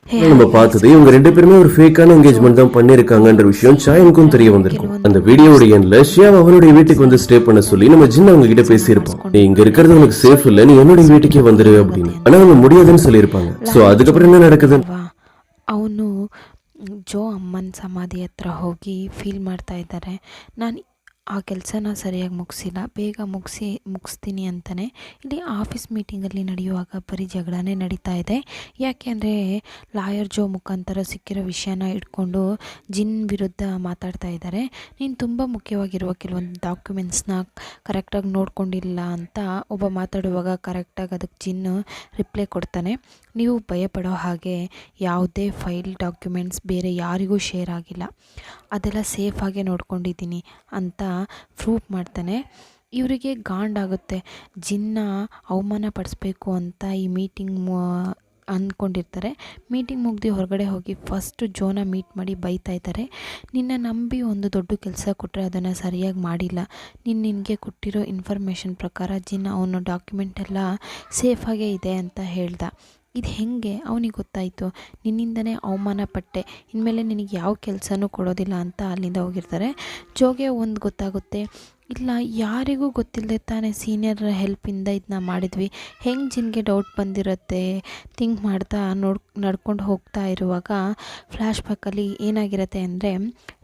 நம்ம பார்த்தது இவங்க 2 பேருமே ஒரு ஃபேக்கான என்கேஜ்மெண்ட் தான் பண்ணிருக்காங்கன்ற விஷயம் சாயனுக்கும் தெரிய வந்திருக்கும். அந்த வீடியோட எண்ட்ல ஷியா அவனுடைய வீட்டுக்கு வந்து ஸ்டே பண்ண சொல்லி நம்ம ஜின் அவங்க கிட்ட பேசியிருப்போம். நீ இங்க இருக்கிறது உனக்கு சேஃப் இல்ல, நீ என்னுடைய வீட்டுக்கே வந்துரு அப்படின்னு. ஆனா அவங்க முடியாதுன்னு சொல்லியிருப்பாங்க. சோ அதுக்கப்புறம் என்ன நடக்குது? ಅವನು ಜೋ ಅಮ್ಮನ ಸಮಾಧಿ ಹತ್ರ ಹೋಗಿ ಫೀಲ್ ಮಾಡ್ತಾ ಇದ್ದಾರೆ. ನಾನು ಆ ಕೆಲಸನ ಸರಿಯಾಗಿ ಮುಗಿಸಿಲ್ಲ, ಬೇಗ ಮುಗಿಸ್ತೀನಿ ಅಂತಲೇ ಇಲ್ಲಿ ಆಫೀಸ್ ಮೀಟಿಂಗಲ್ಲಿ ನಡೆಯುವಾಗ ಬರೀ ಜಗಳನೇ ನಡೀತಾ ಇದೆ. ಯಾಕೆ ಅಂದರೆ ಲಾಯರ್ ಜೋ ಮುಖಾಂತರ ಸಿಕ್ಕಿರೋ ವಿಷಯನ ಇಟ್ಕೊಂಡು ಜಿನ್ ವಿರುದ್ಧ ಮಾತಾಡ್ತಾ ಇದ್ದಾರೆ. ನೀನು ತುಂಬ ಮುಖ್ಯವಾಗಿರುವ ಕೆಲವೊಂದು ಡಾಕ್ಯುಮೆಂಟ್ಸ್ನ ಕರೆಕ್ಟಾಗಿ ನೋಡ್ಕೊಂಡಿಲ್ಲ ಅಂತ ಒಬ್ಬ ಮಾತಾಡುವಾಗ ಕರೆಕ್ಟಾಗಿ ಅದಕ್ಕೆ ಜಿನ್ ರಿಪ್ಲೈ ಕೊಡ್ತಾನೆ. ನೀವು ಭಯಪಡೋ ಹಾಗೆ ಯಾವುದೇ ಫೈಲ್ ಡಾಕ್ಯುಮೆಂಟ್ಸ್ ಬೇರೆ ಯಾರಿಗೂ ಶೇರ್ ಆಗಿಲ್ಲ, ಅದೆಲ್ಲ ಸೇಫಾಗೆ ನೋಡ್ಕೊಂಡಿದ್ದೀನಿ ಅಂತ ಪ್ರೂವ್ ಮಾಡ್ತಾನೆ. ಇವರಿಗೆ ಗಾಂಡಾಗುತ್ತೆ. ಜಿನ್ನ ಅವಮಾನ ಪಡಿಸ್ಬೇಕು ಅಂತ ಈ ಮೀಟಿಂಗ್ ಅಂದ್ಕೊಂಡಿರ್ತಾರೆ. ಮೀಟಿಂಗ್ ಮುಗ್ದು ಹೊರಗಡೆ ಹೋಗಿ ಫಸ್ಟು ಜೋನ ಮೀಟ್ ಮಾಡಿ ಬೈತಾ ಇದ್ದಾರೆ. ನಿನ್ನ ನಂಬಿ ಒಂದು ದೊಡ್ಡ ಕೆಲಸ ಕೊಟ್ಟರೆ ಅದನ್ನು ಸರಿಯಾಗಿ ಮಾಡಿಲ್ಲ. ನಿನಗೆ ಕೊಟ್ಟಿರೋ ಇನ್ಫಾರ್ಮೇಷನ್ ಪ್ರಕಾರ ಜಿನ್ ಅವನ ಡಾಕ್ಯುಮೆಂಟ್ ಎಲ್ಲ ಸೇಫಾಗೇ ಇದೆ ಅಂತ ಹೇಳ್ದ. ಇದು ಹೇಗೆ ಅವನಿಗೆ ಗೊತ್ತಾಯಿತು? ನಿನ್ನಿಂದನೇ ಅವಮಾನ ಪಟ್ಟೆ, ಇನ್ಮೇಲೆ ನಿನಗೆ ಯಾವ ಕೆಲಸನೂ ಕೊಡೋದಿಲ್ಲ ಅಂತ ಅಲ್ಲಿಂದ ಹೋಗಿರ್ತಾರೆ. ಜೋಗೆ ಒಂದು ಗೊತ್ತಾಗುತ್ತೆ, ಇಲ್ಲ ಯಾರಿಗೂ ಗೊತ್ತಿಲ್ಲದೆ ತಾನೇ ಸೀನಿಯರ್ ಹೆಲ್ಪಿಂದ ಇದನ್ನ ಮಾಡಿದ್ವಿ, ಹೆಂಗೆ ಜಿನ್ಗೆ ಡೌಟ್ ಬಂದಿರುತ್ತೆ ಥಿಂಕ್ ಮಾಡ್ತಾ ನಡ್ಕೊಂಡು ಹೋಗ್ತಾ ಇರುವಾಗ ಫ್ಲ್ಯಾಶ್ ಬ್ಯಾಕಲ್ಲಿ ಏನಾಗಿರುತ್ತೆ ಅಂದರೆ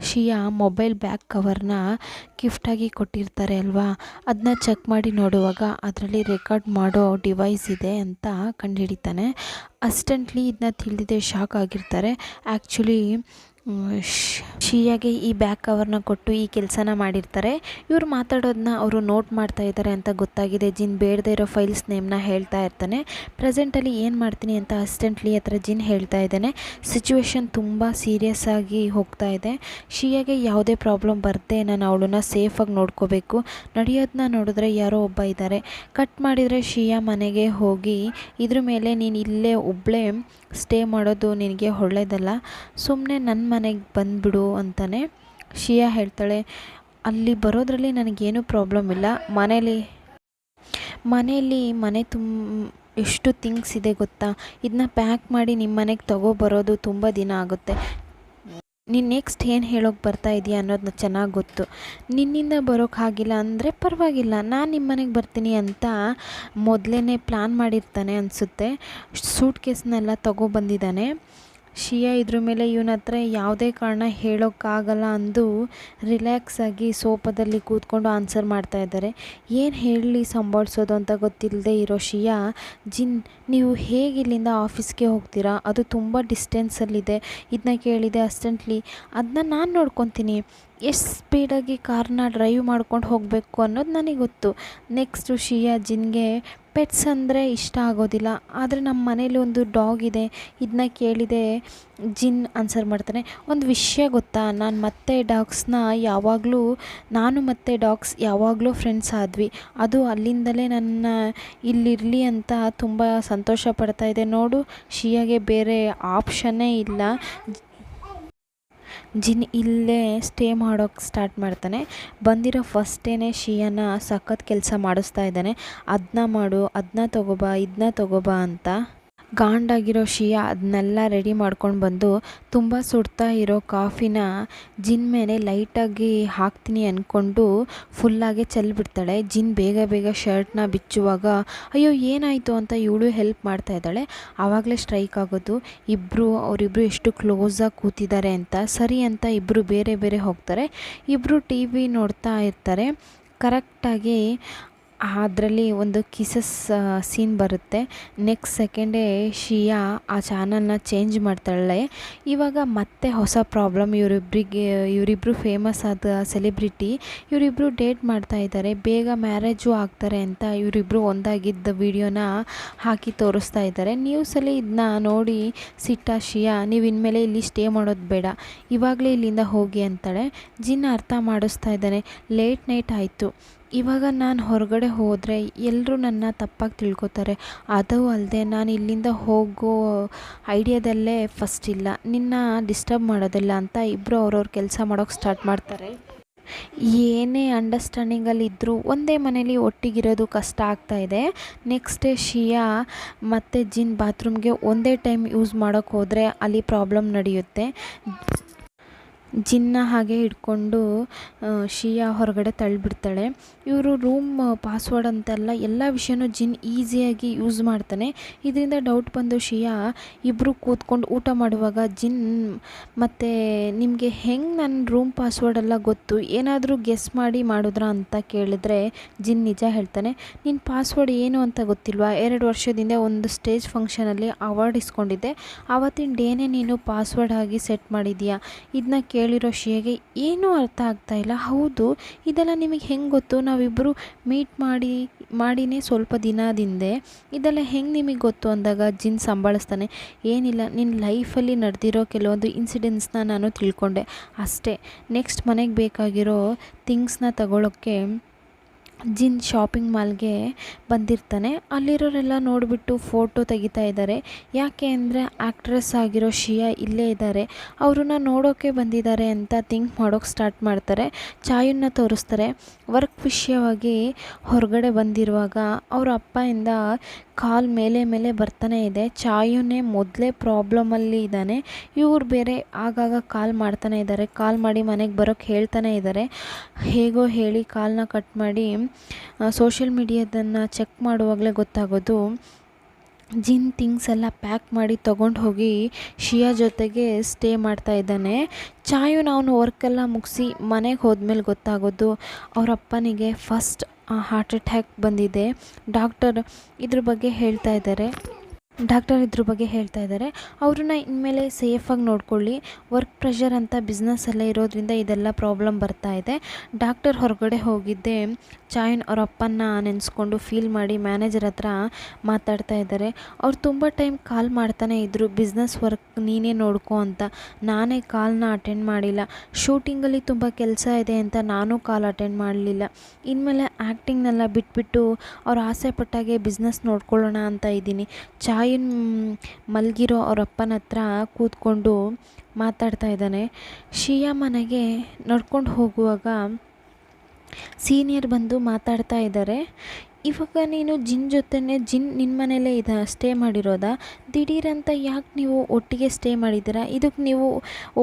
ಶಿಯಾ ಮೊಬೈಲ್ ಬ್ಯಾಕ್ ಕವರ್ನ ಗಿಫ್ಟಾಗಿ ಕೊಟ್ಟಿರ್ತಾರೆ ಅಲ್ವಾ, ಅದನ್ನ ಚೆಕ್ ಮಾಡಿ ನೋಡುವಾಗ ಅದರಲ್ಲಿ ರೆಕಾರ್ಡ್ ಮಾಡೋ ಡಿವೈಸ್ ಇದೆ ಅಂತ ಕಂಡುಹಿಡಿತಾನೆ. ಅಸ್ಟೆಂಟ್ಲಿ ಇದನ್ನ ತಿಳಿದಿದೆ ಶಾಕ್ ಆಗಿರ್ತಾರೆ. ಆ್ಯಕ್ಚುಲಿ ಶಿಯಾಗೆ ಈ ಬ್ಯಾಕ್ ಕವರ್ನ ಕೊಟ್ಟು ಈ ಕೆಲಸನ ಮಾಡಿರ್ತಾರೆ. ಇವ್ರು ಮಾತಾಡೋದನ್ನ ಅವರು ನೋಟ್ ಮಾಡ್ತಾ ಇದ್ದಾರೆ ಅಂತ ಗೊತ್ತಾಗಿದೆ. ಜಿನ್ ಬೇಡದೇ ಇರೋ ಫೈಲ್ಸ್ ನೇಮ್ನ ಹೇಳ್ತಾ ಇರ್ತಾನೆ. ಪ್ರೆಸೆಂಟಲ್ಲಿ ಏನು ಮಾಡ್ತೀನಿ ಅಂತ ಅಸಿಸ್ಟೆಂಟ್ಲಿ ಹತ್ರ ಜಿನ್ ಹೇಳ್ತಾ ಇದ್ದಾನೆ. ಸಿಚುವೇಶನ್ ತುಂಬ ಸೀರಿಯಸ್ ಆಗಿ ಹೋಗ್ತಾ ಇದೆ. ಶಿಯಾಗೆ ಯಾವುದೇ ಪ್ರಾಬ್ಲಮ್ ಬರದೆ ನಾನು ಅವಳನ್ನ ಸೇಫಾಗಿ ನೋಡ್ಕೋಬೇಕು. ನಡೆಯೋದನ್ನ ನೋಡಿದ್ರೆ ಯಾರೋ ಒಬ್ಬ ಇದ್ದಾರೆ. ಕಟ್ ಮಾಡಿದರೆ ಶಿಯಾ ಮನೆಗೆ ಹೋಗಿ ಇದ್ರ ಮೇಲೆ ನೀನು ಇಲ್ಲೇ ಒಬ್ಬಳೇ ಸ್ಟೇ ಮಾಡೋದು ನಿನಗೆ ಒಳ್ಳೆಯದಲ್ಲ, ಸುಮ್ಮನೆ ನನ್ನ ಮನೆಗೆ ಬಂದುಬಿಡು ಅಂತಾನೆ. ಶಿಯಾ ಹೇಳ್ತಾಳೆ, ಅಲ್ಲಿ ಬರೋದ್ರಲ್ಲಿ ನನಗೇನು ಪ್ರಾಬ್ಲಮ್ ಇಲ್ಲ, ಮನೆ ಎಷ್ಟು ಥಿಂಗ್ಸ್ ಇದೆ ಗೊತ್ತಾ, ಇದನ್ನ ಪ್ಯಾಕ್ ಮಾಡಿ ನಿಮ್ಮ ಮನೆಗೆ ತಗೊಬರೋದು ತುಂಬ ದಿನ ಆಗುತ್ತೆ. ನೀನು ನೆಕ್ಸ್ಟ್ ಏನು ಹೇಳೋಕ್ಕೆ ಬರ್ತಾ ಇದೆಯಾ ಅನ್ನೋದನ್ನ ಚೆನ್ನಾಗಿ ಗೊತ್ತು. ನಿನ್ನಿಂದ ಬರೋಕ್ಕಾಗಿಲ್ಲ ಅಂದರೆ ಪರವಾಗಿಲ್ಲ, ನಾನು ನಿಮ್ಮ ಮನೆಗೆ ಬರ್ತೀನಿ ಅಂತ ಮೊದಲೇ ಪ್ಲ್ಯಾನ್ ಮಾಡಿರ್ತಾನೆ ಅನಿಸುತ್ತೆ. ಸೂಟ್ ಕೇಸ್ನೆಲ್ಲ ತೊಗೊಬಂದಿದ್ದಾನೆ. ಶಿಯಾ ಇದ್ರ ಮೇಲೆ ಇವನ ಹತ್ರ ಯಾವುದೇ ಕಾರಣ ಹೇಳೋಕ್ಕಾಗಲ್ಲ ಅಂದು ರಿಲ್ಯಾಕ್ಸಾಗಿ ಸೋಫಾದಲ್ಲಿ ಕೂತ್ಕೊಂಡು ಆನ್ಸರ್ ಮಾಡ್ತಾ ಇದ್ದಾರೆ. ಏನು ಹೇಳಲಿ ಸಂಭಾಳಿಸೋದು ಅಂತ ಗೊತ್ತಿಲ್ಲದೆ ಇರೋ ಶಿಯಾ, ಜಿನ್ ನೀವು ಹೇಗೆ ಇಲ್ಲಿಂದ ಆಫೀಸ್ಗೆ ಹೋಗ್ತೀರಾ, ಅದು ತುಂಬ ಡಿಸ್ಟೆನ್ಸಲ್ಲಿದೆ, ಇದನ್ನ ಕೇಳಿದೆ ಅಸ್ಟೆಂಟ್ಲಿ. ಅದನ್ನ ನಾನು ನೋಡ್ಕೊತೀನಿ, ಎಷ್ಟು ಸ್ಪೀಡಾಗಿ ಕಾರ್ನ ಡ್ರೈವ್ ಮಾಡ್ಕೊಂಡು ಹೋಗಬೇಕು ಅನ್ನೋದು ನನಗೆ ಗೊತ್ತು. ನೆಕ್ಸ್ಟು ಶಿಯಾ ಜಿನ್ಗೆ ಪೆಟ್ಸ್ ಅಂದರೆ ಇಷ್ಟ ಆಗೋದಿಲ್ಲ, ಆದರೆ ನಮ್ಮ ಮನೇಲಿ ಒಂದು ಡಾಗ್ ಇದೆ, ಇದನ್ನ ಕೇಳಿದೆ. ಜಿನ್ ಆನ್ಸರ್ ಮಾಡ್ತಾನೆ, ಒಂದು ವಿಷಯ ಗೊತ್ತಾ, ನಾನು ಮತ್ತು ಡಾಗ್ಸ್ ಯಾವಾಗಲೂ ಫ್ರೆಂಡ್ಸ್ ಆದ್ವಿ, ಅದು ಅಲ್ಲಿಂದಲೇ ನನ್ನ ಇಲ್ಲಿರಲಿ ಅಂತ ತುಂಬ ಸಂತೋಷ ಪಡ್ತಾ ಇದೆ. ನೋಡು ಶಿಯಾಗೆ ಬೇರೆ ಆಪ್ಷನ್ನೇ ಇಲ್ಲ. ಜಿನ್ ಇಲ್ಲೇ ಸ್ಟೇ ಮಾಡೋಕ್ಕೆ ಸ್ಟಾರ್ಟ್ ಮಾಡ್ತಾನೆ. ಬಂದಿರೋ ಫಸ್ಟ್ ಡೇನೇ ಶಿಯಾನ ಸಖತ್ ಕೆಲಸ ಮಾಡಿಸ್ತಾ ಇದ್ದಾನೆ. ಅದನ್ನ ಮಾಡು, ಅದನ್ನ ತಗೋಬಾ, ಇದನ್ನ ತಗೋಬಾ ಅಂತ. ಗಾಂಡಾಗಿರೋ ಶಿಯಾ ಅದನ್ನೆಲ್ಲ ರೆಡಿ ಮಾಡ್ಕೊಂಡು ಬಂದು ತುಂಬ ಸುಡ್ತಾ ಇರೋ ಕಾಫಿನ ಜಿನ್ ಮೇಲೆ ಲೈಟಾಗಿ ಹಾಕ್ತೀನಿ ಅಂದ್ಕೊಂಡು ಫುಲ್ಲಾಗೆ ಚೆಲ್ಬಿಡ್ತಾಳೆ. ಜಿನ್ ಬೇಗ ಶರ್ಟ್ನ ಬಿಚ್ಚುವಾಗ ಅಯ್ಯೋ ಏನಾಯಿತು ಅಂತ ಇವಳು ಹೆಲ್ಪ್ ಮಾಡ್ತಾ ಇದ್ದಾಳೆ. ಆವಾಗಲೇ ಸ್ಟ್ರೈಕ್ ಆಗೋದು. ಅವರಿಬ್ಬರು ಎಷ್ಟು ಕ್ಲೋಸಾಗಿ ಕೂತಿದ್ದಾರೆ ಅಂತ. ಸರಿ ಅಂತ ಇಬ್ಬರು ಬೇರೆ ಹೋಗ್ತಾರೆ. ಇಬ್ಬರು ಟಿ ವಿ ನೋಡ್ತಾ ಇರ್ತಾರೆ. ಕರೆಕ್ಟಾಗಿ ಅದರಲ್ಲಿ ಒಂದು ಕಿಸಸ್ ಸೀನ್ ಬರುತ್ತೆ. ನೆಕ್ಸ್ಟ್ ಸೆಕೆಂಡೇ ಶಿಯಾ ಆ ಚಾನಲ್ನ ಚೇಂಜ್ ಮಾಡ್ತಾಳೆ. ಇವಾಗ ಮತ್ತೆ ಹೊಸ ಪ್ರಾಬ್ಲಮ್. ಇವರಿಬ್ಬರು ಫೇಮಸ್ ಆದ ಸೆಲೆಬ್ರಿಟಿ, ಇವರಿಬ್ಬರು ಡೇಟ್ ಮಾಡ್ತಾ ಇದ್ದಾರೆ, ಬೇಗ ಮ್ಯಾರೇಜು ಆಗ್ತಾರೆ ಅಂತ ಇವರಿಬ್ಬರು ಒಂದಾಗಿದ್ದ ವಿಡಿಯೋನ ಹಾಕಿ ತೋರಿಸ್ತಾ ಇದ್ದಾರೆ. ನ್ಯೂಸಲ್ಲಿ ಇದನ್ನ ನೋಡಿ ಸಿಟ್ಟ ಶಿಯಾ, ನೀವು ಇನ್ಮೇಲೆ ಇಲ್ಲಿ ಸ್ಟೇ ಮಾಡೋದು ಬೇಡ, ಇವಾಗಲೇ ಇಲ್ಲಿಂದ ಹೋಗಿ ಅಂತಾಳೆ. ಜಿನ್ ಅರ್ಥ ಮಾಡಿಸ್ತಾ ಇದ್ದಾನೆ, ಲೇಟ್ ನೈಟ್ ಆಯಿತು, ಇವಾಗ ನಾನು ಹೊರಗಡೆ ಹೋದರೆ ಎಲ್ಲರೂ ನನ್ನ ತಪ್ಪಾಗಿ ತಿಳ್ಕೊತಾರೆ, ಅದು ಅಲ್ಲದೆ ನಾನು ಇಲ್ಲಿಂದ ಹೋಗೋ ಐಡಿಯಾದಲ್ಲೇ ಫಸ್ಟ್ ಇಲ್ಲ, ನಿನ್ನ ಡಿಸ್ಟರ್ಬ್ ಮಾಡೋದಿಲ್ಲ ಅಂತ ಇಬ್ಬರು ಅವ್ರವ್ರ ಕೆಲಸ ಮಾಡೋಕ್ಕೆ ಸ್ಟಾರ್ಟ್ ಮಾಡ್ತಾರೆ. ಏನೇ ಅಂಡರ್ಸ್ಟ್ಯಾಂಡಿಂಗಲ್ಲಿದ್ದರೂ ಒಂದೇ ಮನೇಲಿ ಒಟ್ಟಿಗಿರೋದು ಕಷ್ಟ ಆಗ್ತಾಯಿದೆ. ನೆಕ್ಸ್ಟ್ ಡೇ ಶಿಯಾ ಮತ್ತು ಜಿನ್ ಬಾತ್ರೂಮ್ಗೆ ಒಂದೇ ಟೈಮ್ ಯೂಸ್ ಮಾಡೋಕ್ಕೆ ಹೋದರೆ ಅಲ್ಲಿ ಪ್ರಾಬ್ಲಮ್ ನಡೆಯುತ್ತೆ. ಜಿನ್ನ ಹಾಗೆ ಹಿಡ್ಕೊಂಡು ಶಿಯಾ ಹೊರಗಡೆ ತಳ್ಳಿಬಿಡ್ತಾಳೆ. ಇವರು ರೂಮ್ ಪಾಸ್ವರ್ಡ್ ಅಂತೆಲ್ಲ ಎಲ್ಲ ವಿಷಯನೂ ಜಿನ್ ಈಸಿಯಾಗಿ ಯೂಸ್ ಮಾಡ್ತಾನೆ. ಇದರಿಂದ ಡೌಟ್ ಬಂದು ಶಿಯಾ ಇಬ್ಬರು ಕೂತ್ಕೊಂಡು ಊಟ ಮಾಡುವಾಗ ಜಿನ್ ಮತ್ತು ನಿಮಗೆ ಹೆಂಗೆ ನನ್ನ ರೂಮ್ ಪಾಸ್ವರ್ಡ್ ಎಲ್ಲ ಗೊತ್ತು, ಏನಾದರೂ ಗೆಸ್ ಮಾಡಿ ಮಾಡಿದ್ರಾ ಅಂತ ಕೇಳಿದ್ರೆ ಜಿನ್ ನಿಜ ಹೇಳ್ತಾನೆ. ನಿನ್ನ ಪಾಸ್ವರ್ಡ್ ಏನು ಅಂತ ಗೊತ್ತಿಲ್ವಾ? 2 ವರ್ಷದಿಂದ ಒಂದು ಸ್ಟೇಜ್ ಫಂಕ್ಷನಲ್ಲಿ ಅವಾರ್ಡ್ ಇಸ್ಕೊಂಡಿದ್ದೆ, ಆವತ್ತಿನ ಡೇನೇ ನೀನು ಪಾಸ್ವರ್ಡ್ ಆಗಿ ಸೆಟ್ ಮಾಡಿದ್ದೀಯಾ. ಇದನ್ನ ಕೇಳಿರೋ ಶಿಯಾಗೆ ಏನೂ ಅರ್ಥ ಆಗ್ತಾಯಿಲ್ಲ. ಹೌದು, ಇದೆಲ್ಲ ನಿಮಗೆ ಹೆಂಗೆ ಗೊತ್ತು? ನಾವಿಬ್ಬರು ಮೀಟ್ ಮಾಡಿನೇ ಸ್ವಲ್ಪ ದಿನದಿಂದೆ, ಇದೆಲ್ಲ ಹೆಂಗೆ ನಿಮಗೆ ಗೊತ್ತು ಅಂದಾಗ ಜಿನ್ ಸಂಭಾಳಿಸ್ತಾನೆ. ಏನಿಲ್ಲ, ನಿನ್ನ ಲೈಫಲ್ಲಿ ನಡೆದಿರೋ ಕೆಲವೊಂದು ಇನ್ಸಿಡೆಂಟ್ಸ್ನ ನಾನು ತಿಳ್ಕೊಂಡೆ ಅಷ್ಟೇ. ನೆಕ್ಸ್ಟ್ ಮನೆಗೆ ಬೇಕಾಗಿರೋ ಥಿಂಗ್ಸ್ನ ತಗೊಳ್ಳೋಕ್ಕೆ ಜಿನ್ ಶಾಪಿಂಗ್ ಮಾಲ್ಗೆ ಬಂದಿರ್ತಾನೆ. ಅಲ್ಲಿರೋರೆಲ್ಲ ನೋಡಿಬಿಟ್ಟು ಫೋಟೋ ತೆಗಿತಾ ಇದ್ದಾರೆ. ಯಾಕೆ ಅಂದರೆ ಆ್ಯಕ್ಟ್ರೆಸ್ ಆಗಿರೋ ಶಿಯಾ ಇಲ್ಲೇ ಇದ್ದಾರೆ, ಅವ್ರನ್ನ ನೋಡೋಕ್ಕೆ ಬಂದಿದ್ದಾರೆ ಅಂತ ಥಿಂಕ್ ಮಾಡೋಕ್ಕೆ ಸ್ಟಾರ್ಟ್ ಮಾಡ್ತಾರೆ. ಚಾಯುನ್ನ ತೋರಿಸ್ತಾರೆ. ವರ್ಕ್ ವಿಷಯವಾಗಿ ಹೊರಗಡೆ ಬಂದಿರುವಾಗ ಅವ್ರ ಅಪ್ಪಯಿಂದ ಕಾಲ್ ಮೇಲೆ ಬರ್ತಾನೆ ಇದೆ. ಚಾಯುನೇ ಮೊದಲೇ ಪ್ರಾಬ್ಲಮಲ್ಲಿ ಇದ್ದಾನೆ. ಇವ್ರು ಬೇರೆ ಆಗಾಗ ಕಾಲ್ ಮಾಡ್ತಾನೆ ಇದ್ದಾರೆ. ಕಾಲ್ ಮಾಡಿ ಮನೆಗೆ ಬರೋಕ್ಕೆ ಹೇಳ್ತಾನೆ ಇದ್ದಾರೆ. ಹೇಗೋ ಹೇಳಿ ಕಾಲ್ನ ಕಟ್ ಮಾಡಿ ಸೋಷಿಯಲ್ ಮೀಡಿಯಾದನ್ನು ಚೆಕ್ ಮಾಡುವಾಗಲೇ ಗೊತ್ತಾಗೋದು ಜಿನ್ ಥಿಂಗ್ಸ್ ಎಲ್ಲ ಪ್ಯಾಕ್ ಮಾಡಿ ತೊಗೊಂಡು ಹೋಗಿ ಶಿಯಾ ಜೊತೆಗೆ ಸ್ಟೇ ಮಾಡ್ತಾ ಇದ್ದಾನೆ. ಚಾಯುನ ಅವನು ವರ್ಕೆಲ್ಲ ಮುಗಿಸಿ ಮನೆಗೆ ಹೋದ್ಮೇಲೆ ಗೊತ್ತಾಗೋದು ಅವ್ರ ಅಪ್ಪನಿಗೆ ಫಸ್ಟ್ ಹಾರ್ಟ್ ಅಟ್ಯಾಕ್ ಬಂದಿದೆ. ಡಾಕ್ಟರ್ ಇದ್ರ ಬಗ್ಗೆ ಹೇಳ್ತಾ ಇದ್ದಾರೆ. ಅವ್ರನ್ನ ಇನ್ಮೇಲೆ ಸೇಫಾಗಿ ನೋಡ್ಕೊಳ್ಳಿ, ವರ್ಕ್ ಪ್ರೆಷರ್ ಅಂತ ಬಿಸ್ನೆಸ್ ಎಲ್ಲ ಇರೋದ್ರಿಂದ ಇದೆಲ್ಲ ಪ್ರಾಬ್ಲಮ್ ಬರ್ತಾ ಇದೆ. ಡಾಕ್ಟರ್ ಹೊರಗಡೆ ಹೋಗಿದ್ದೆ ಚಾಯನ್ ಅವ್ರ ಅಪ್ಪನ್ನ ನೆನೆಸ್ಕೊಂಡು ಫೀಲ್ ಮಾಡಿ ಮ್ಯಾನೇಜರ್ ಹತ್ರ ಮಾತಾಡ್ತಾ ಇದ್ದಾರೆ. ಅವ್ರು ತುಂಬ ಟೈಮ್ ಕಾಲ್ ಮಾಡ್ತಾನೆ ಇದ್ದರು, ಬಿಸ್ನೆಸ್ ವರ್ಕ್ ನೀನೇ ನೋಡ್ಕೊ ಅಂತ. ನಾನೇ ಕಾಲ್ನ ಅಟೆಂಡ್ ಮಾಡಿಲ್ಲ. ಶೂಟಿಂಗಲ್ಲಿ ತುಂಬ ಕೆಲಸ ಇದೆ ಅಂತ ನಾನು ಕಾಲ್ ಅಟೆಂಡ್ ಮಾಡಲಿಲ್ಲ. ಇನ್ಮೇಲೆ ಆ್ಯಕ್ಟಿಂಗ್ನೆಲ್ಲ ಬಿಟ್ಬಿಟ್ಟು ಅವ್ರು ಆಸೆ ಪಟ್ಟಾಗೆ ಬಿಸ್ನೆಸ್ ನೋಡ್ಕೊಳ್ಳೋಣ ಅಂತ ಇದ್ದೀನಿ. ಚಾಯನ್ ಮಲಗಿರೋ ಅವ್ರ ಅಪ್ಪನ ಹತ್ರ ಕೂತ್ಕೊಂಡು ಮಾತಾಡ್ತಾ ಇದ್ದಾನೆ. ಶಿಯಾ ಮನೆಗೆ ನಡ್ಕೊಂಡು ಹೋಗುವಾಗ ಸೀನಿಯರ್ ಬಂದು ಮಾತಾಡ್ತಾ ಇದ್ದಾರೆ. ಇವಾಗ ನೀನು ಜಿನ್ ಜೊತೆನೇ ನಿನ್ನ ಮನೇಲೇ ಸ್ಟೇ ಮಾಡಿರೋದಾ? ದಿಢೀರಂತ ಯಾಕೆ ನೀವು ಒಟ್ಟಿಗೆ ಸ್ಟೇ ಮಾಡಿದ್ದೀರಾ? ಇದಕ್ಕೆ ನೀವು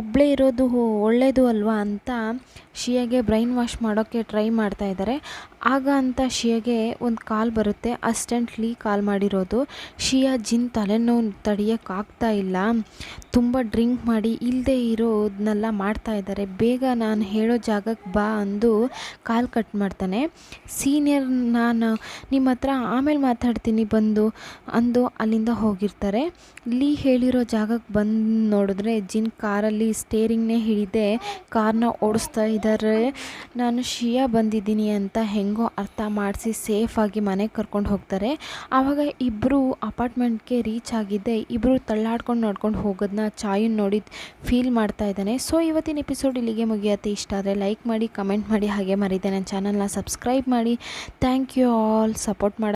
ಒಬ್ಬಳೇ ಇರೋದು ಒಳ್ಳೆಯದು ಅಲ್ವಾ ಅಂತ ಶಿಯಾಗೆ ಬ್ರೈನ್ ವಾಶ್ ಮಾಡೋಕ್ಕೆ ಟ್ರೈ ಮಾಡ್ತಾ ಇದ್ದಾರೆ. ಆಗ ಅಂತ ಶಿಯಾಗೆ ಒಂದು ಕಾಲ್ ಬರುತ್ತೆ. ಅಸ್ಟೆಂಟ್ಲಿ ಕಾಲ್ ಮಾಡಿರೋದು. ಶಿಯಾ ಜಿನ್ ತಲೆನೋವು ತಡೆಯೋಕ್ಕಾಗ್ತಾ ಇಲ್ಲ, ತುಂಬ ಡ್ರಿಂಕ್ ಮಾಡಿ ಇಲ್ಲದೆ ಇರೋದನ್ನೆಲ್ಲ ಮಾಡ್ತಾ ಇದ್ದಾರೆ, ಬೇಗ ನಾನು ಹೇಳೋ ಜಾಗಕ್ಕೆ ಬಾ ಅಂದು ಕಾಲ್ ಕಟ್ ಮಾಡ್ತಾನೆ. ಸೀನಿಯರ್ ನಾನು ನಿಮ್ಮ ಹತ್ರ ಆಮೇಲೆ ಮಾತಾಡ್ತೀನಿ ಬಂದು ಅಂದು ಅಲ್ಲಿಂದ ಹೋಗಿರ್ತಾರೆ. ಇಲ್ಲಿ ಹೇಳಿರೋ ಜಾಗಕ್ಕೆ ಬಂದು ನೋಡಿದ್ರೆ ಜಿನ್ ಕಾರಲ್ಲಿ ಸ್ಟೇರಿಂಗ್ನೇ ಹಿಡಿದೆ ಕಾರ್ನ ಓಡಿಸ್ತಾ ಇದ್ದಾರೆ. ನಾನು ಶಿಯಾ ಬಂದಿದ್ದೀನಿ ಅಂತ ಹೆಂಗೋ ಅರ್ಥ ಮಾಡಿಸಿ ಸೇಫಾಗಿ ಮನೆಗೆ ಕರ್ಕೊಂಡು ಹೋಗ್ತಾರೆ. ಆವಾಗ ಇಬ್ಬರು ಅಪಾರ್ಟ್ಮೆಂಟ್ಗೆ ರೀಚ್ ಆಗಿದ್ದೆ. ಇಬ್ಬರು ತಳ್ಳಾಡ್ಕೊಂಡು ನೋಡ್ಕೊಂಡು ಹೋಗೋದನ್ನ ಚಾಯುನ್ ನೋಡಿ ಫೀಲ್ ಮಾಡ್ತಾ ಇದ್ದಾನೆ. ಸೊ ಇವತ್ತಿನ ಎಪಿಸೋಡ್ ಇಲ್ಲಿಗೆ ಮುಗಿಯುತ್ತೆ. ಇಷ್ಟ ಆದರೆ ಲೈಕ್ ಮಾಡಿ, ಕಮೆಂಟ್ ಮಾಡಿ, ಹಾಗೆ ಮರಿದೆ ನನ್ನ ಚಾನಲ್ನ ಸಬ್ಸ್ಕ್ರೈಬ್ ಮಾಡಿ. ಥ್ಯಾಂಕ್ ಯು ಆಲ್ ಸಪೋರ್ಟ್ ಮಾಡಿ.